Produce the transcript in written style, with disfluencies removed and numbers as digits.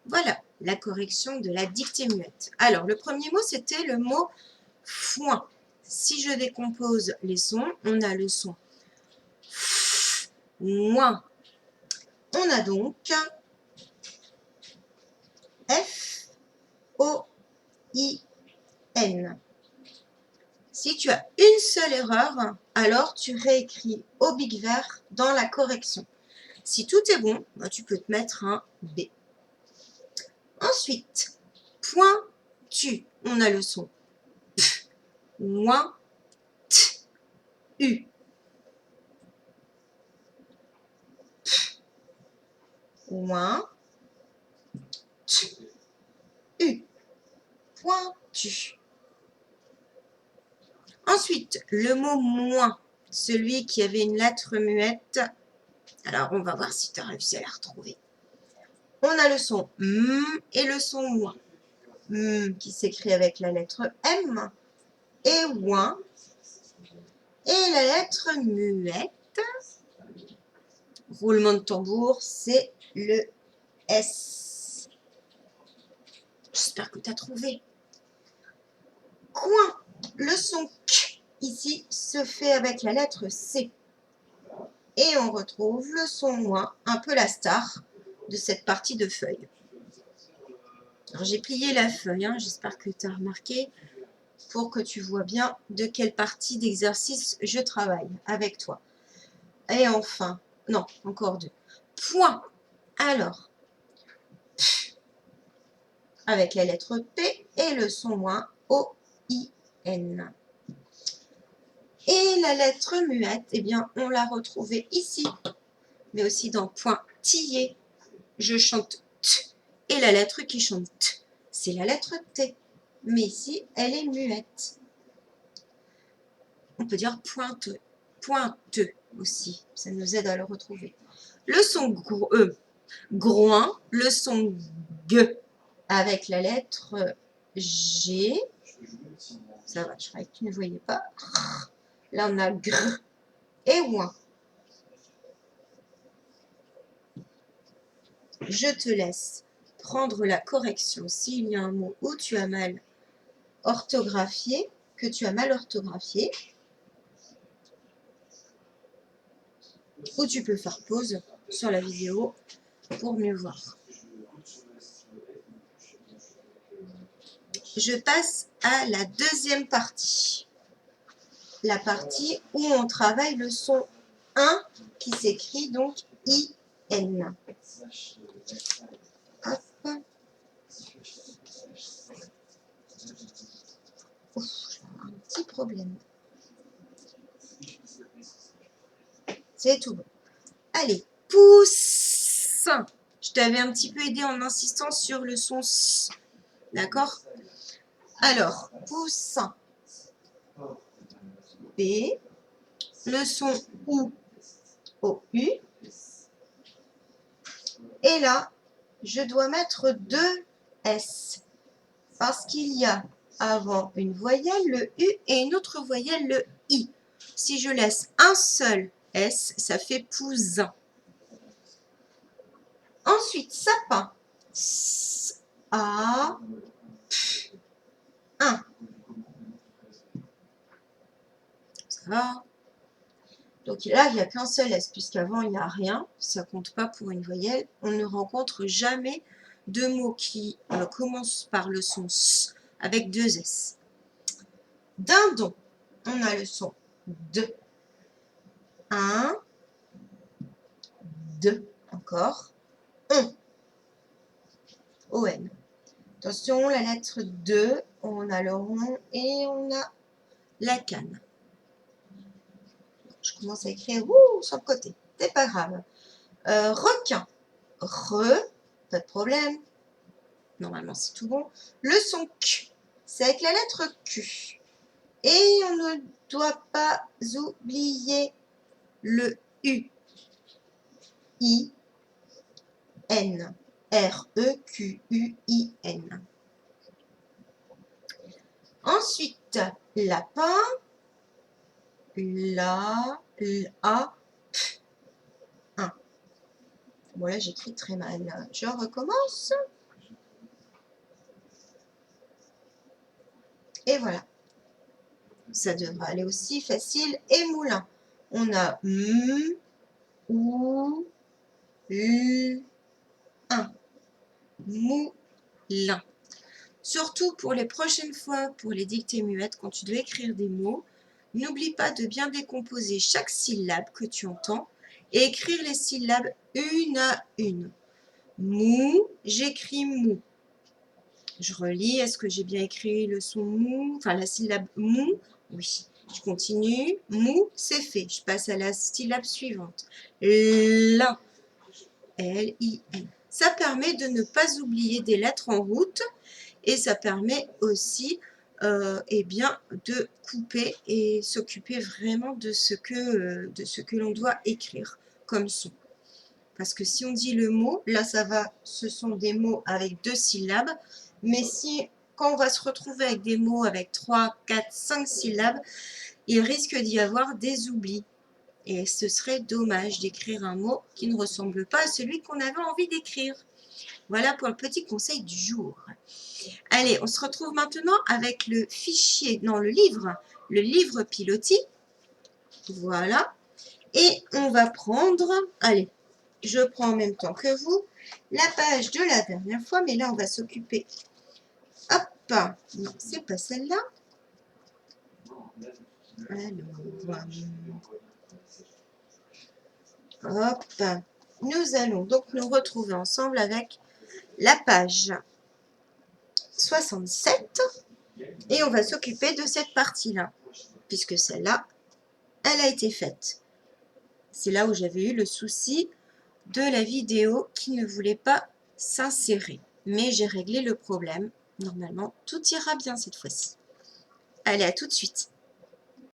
Voilà, la correction de la dictée muette. Alors, le premier mot, c'était le mot foin. Si je décompose les sons, on a le son moins. On a donc F-O-I-N. Si tu as une seule erreur, alors tu réécris au big vert dans la correction. Si tout est bon, bah, tu peux te mettre un B. Ensuite, pointu. On a le son P, moins, T, U. P, moins, T, U. Pointu. Ensuite, le mot moins, celui qui avait une lettre muette. Alors, on va voir si tu as réussi à la retrouver. On a le son M et le son moins. M qui s'écrit avec la lettre M et ouin. Et la lettre muette, roulement de tambour, c'est le S. J'espère que tu as trouvé. Coin, le son K ici se fait avec la lettre C. Et on retrouve le son moins, un peu la star de cette partie de feuille. Alors j'ai plié la feuille, hein, j'espère que tu as remarqué, pour que tu vois bien de quelle partie d'exercice je travaille avec toi. Et enfin, non, encore deux. Point. Alors, avec la lettre P et le son moins O-I-N. Et la lettre muette, eh bien, on l'a retrouvée ici, mais aussi dans pointillé. Je chante T. Et la lettre qui chante T, c'est la lettre T. Mais ici, elle est muette. On peut dire pointeux. Pointeux aussi, ça nous aide à le retrouver. Le son groin, le son G avec la lettre G. Ça va, je croyais que tu ne voyais pas. Là, on a gr et ouin. Je te laisse prendre la correction s'il y a un mot où tu as mal orthographié, que tu as mal orthographié, ou tu peux faire pause sur la vidéo pour mieux voir. Je passe à la deuxième partie. La partie où on travaille le son 1 qui s'écrit donc I-N. Hop. Ouf, j'ai un petit problème. C'est tout bon. Allez, pousse. Je t'avais un petit peu aidé en insistant sur le son S. D'accord? Alors, pousse. B. Le son OU. O-U. Et là, je dois mettre deux S. Parce qu'il y a avant une voyelle, le U, et une autre voyelle, le I. Si je laisse un seul S, ça fait pousin. Ensuite, sapin. S, A, P, 1. Ça va? Donc là, il n'y a qu'un seul S, puisqu'avant, il n'y a rien. Ça ne compte pas pour une voyelle. On ne rencontre jamais de mots qui commencent par le son S avec deux S. Dindon. On a le son D. 1, 2, encore. O-N. Attention, la lettre 2, on a le rond et on a la canne. Je commence à écrire sur le côté, c'est pas grave. Requin. Re, pas de problème. Normalement, c'est tout bon. Le son Q, c'est avec la lettre Q. Et on ne doit pas oublier le U. I-N. R-E-Q-U-I-N. Ensuite, lapin. La, A, P, 1. Bon, là, j'écris très mal. Je recommence. Et voilà. Ça devrait aller aussi facile. Et moulin. On a M, OU, L, 1. Moulin. Surtout pour les prochaines fois, pour les dictées muettes, quand tu dois écrire des mots, n'oublie pas de bien décomposer chaque syllabe que tu entends et écrire les syllabes une à une. Mou, j'écris mou. Je relis, est-ce que j'ai bien écrit le son mou, enfin la syllabe mou? Oui. Je continue, mou, c'est fait. Je passe à la syllabe suivante. Lin, L-I-N. Ça permet de ne pas oublier des lettres en route et ça permet aussi eh bien, de couper et s'occuper vraiment de ce que l'on doit écrire comme son. Parce que si on dit le mot, là ça va, ce sont des mots avec 2 syllabes, mais si quand on va se retrouver avec des mots avec 3, 4, 5 syllabes, il risque d'y avoir des oublis. Et ce serait dommage d'écrire un mot qui ne ressemble pas à celui qu'on avait envie d'écrire. Voilà pour le petit conseil du jour. Allez, on se retrouve maintenant avec le fichier, non le livre Pilotis. Voilà. Et on va prendre, allez, je prends en même temps que vous, la page de la dernière fois, mais là on va s'occuper. Hop, non, c'est pas celle-là. Alors, hop, nous allons donc nous retrouver ensemble avec la page 67 et on va s'occuper de cette partie-là, puisque celle-là, elle a été faite. C'est là où j'avais eu le souci de la vidéo qui ne voulait pas s'insérer. Mais j'ai réglé le problème. Normalement, tout ira bien cette fois-ci. Allez, à tout de suite.